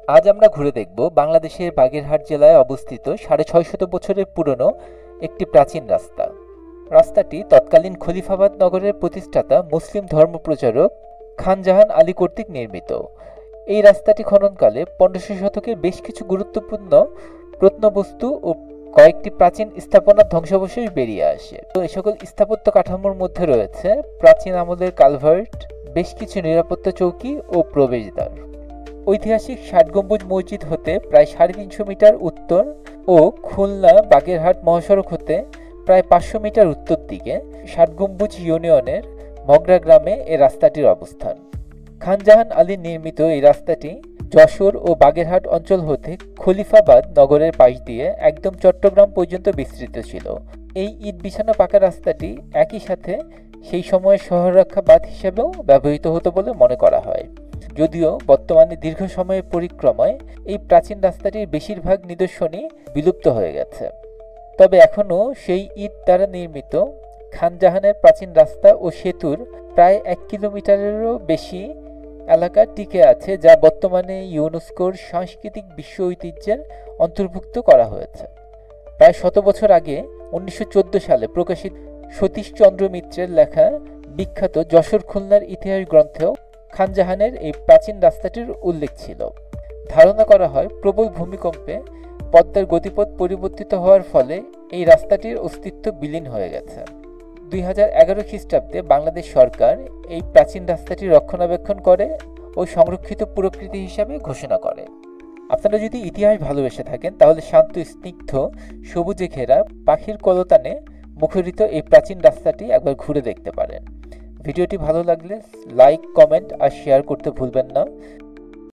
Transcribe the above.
আজ আমরা ঘুরে দেখব বাংলাদেশের বাগেরহাট জেলায় অবস্থিত ৬৫০ বছরের পুরনো একটি প্রাচীন রাস্তা। রাস্তাটি তৎকালীন খলিফাবাদ নগরের প্রতিষ্ঠাতা মুসলিম ধর্মপ্রচারক খান জাহান আলী কর্তৃক নির্মিত। এই রাস্তাটি খননকালে ১৫০০ শতকের বেশ কিছু গুরুত্বপূর্ণ প্রত্নবস্তু ও কয়েকটি প্রাচীন স্থাপনার ধ্বংসাবশেষ বেরিয়ে আসে। তো এই সকল স্থাপত্য কাঠামোর মধ্যে রয়েছে প্রাচীন আমলের কালভার্ট, বেশ কিছু নিরাপত্তা চৌকি ও প্রবেশদ্বার। ঐতিহাসিক ষাট গম্বুজ মসজিদ হতে প্রায় ৩৫০ মিটার উত্তর ও খুলনা বাগেরহাট মহাসড়ক হতে প্রায় ৫০০ মিটার উত্তর দিকে ষাট গম্বুজ ইউনিয়নের মগরা গ্রামে এই রাস্তাটির অবস্থান। খান জাহান আলীর নির্মিত এই রাস্তাটি যশোর ও বাগেরহাট অঞ্চল হতে খলিফাবাদ নগরের পাশ দিয়ে একদম চট্টগ্রাম পর্যন্ত বিস্তৃত ছিল। এই ইট বিছানো পাকা রাস্তাটি একই সাথে সেই সময়ের শহররক্ষা বাঁধ হিসেবেও ব্যবহৃত হতো বলে মনে করা হয়। যদিও বর্তমানে দীর্ঘ সময়ের পরিক্রমায় এই প্রাচীন রাস্তাটির বেশিরভাগ নিদর্শনই বিলুপ্ত হয়ে গেছে, তবে এখনও সেই ইট দ্বারা নির্মিত খান জাহানের প্রাচীন রাস্তা ও সেতুর প্রায় ১ কিলোমিটারেরও বেশি এলাকা টিকে আছে, যা বর্তমানে ইউনেস্কোর সাংস্কৃতিক বিশ্ব ঐতিহ্যের অন্তর্ভুক্ত করা হয়েছে। প্রায় ১০০ বছর আগে ১৯১৪ সালে প্রকাশিত সতীশচন্দ্র মিত্রের লেখা বিখ্যাত যশোর খুলনার ইতিহাস গ্রন্থেও খান জাহানের এই প্রাচীন রাস্তাটির উল্লেখ ছিল। ধারণা করা হয় প্রবল ভূমিকম্পে পদ্মার গতিপথ পরিবর্তিত হওয়ার ফলে এই রাস্তাটির অস্তিত্ব বিলীন হয়ে গেছে। ২০১১ খ্রিস্টাব্দে বাংলাদেশ সরকার এই প্রাচীন রাস্তাটি রক্ষণাবেক্ষণ করে ও সংরক্ষিত পুরকৃতি হিসাবে ঘোষণা করে। আপনারা যদি ইতিহাস ভালোবেসে থাকেন তাহলে শান্ত, স্নিগ্ধ, সবুজে ঘেরা, পাখির কলতানে মুখরিত এই প্রাচীন রাস্তাটি একবার ঘুরে দেখতে পারেন। ভিডিওটি ভালো লাগলে লাইক, কমেন্ট আর শেয়ার করতে ভুলবেন না।